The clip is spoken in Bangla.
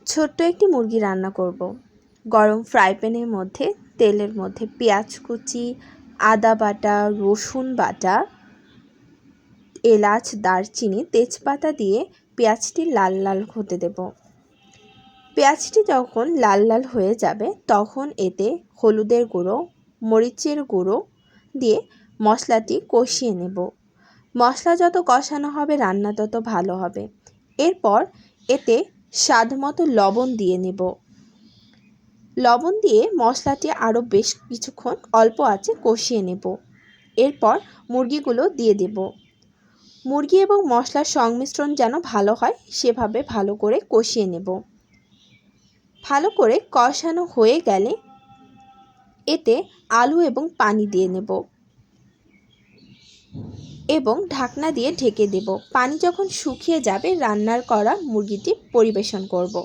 ছোট্ট একটি মুরগি রান্না করব। গরম ফ্রাই প্যানের মধ্যে তেলের মধ্যে পেঁয়াজ কুচি, আদা বাটা, রসুন বাটা, এলাচ, দারচিনি, তেজপাতা দিয়ে পেঁয়াজটি লাল লাল হতে দেব। পেঁয়াজটি যখন লাল লাল হয়ে যাবে তখন এতে হলুদের গুঁড়ো, মরিচের গুঁড়ো দিয়ে মশলাটি কষিয়ে নেব। মশলা যত কষানো হবে রান্না তত ভালো হবে। এরপর এতে স্বাদ মতো লবণ দিয়ে নেব। লবণ দিয়ে মশলাটি আরও বেশ কিছুক্ষণ অল্প আঁচে কষিয়ে নেব। এরপর মুরগিগুলো দিয়ে দেব। মুরগি এবং মশলার সংমিশ্রণ যেন ভালো হয় সেভাবে ভালো করে কষিয়ে নেব। ভালো করে কষানো হয়ে গেলে এতে আলু এবং পানি দিয়ে নেব এবং ঢাকনা দিয়ে ঢেকে দেব। পানি যখন শুকিয়ে যাবে রান্নার করা মুরগিটি পরিবেশন করব।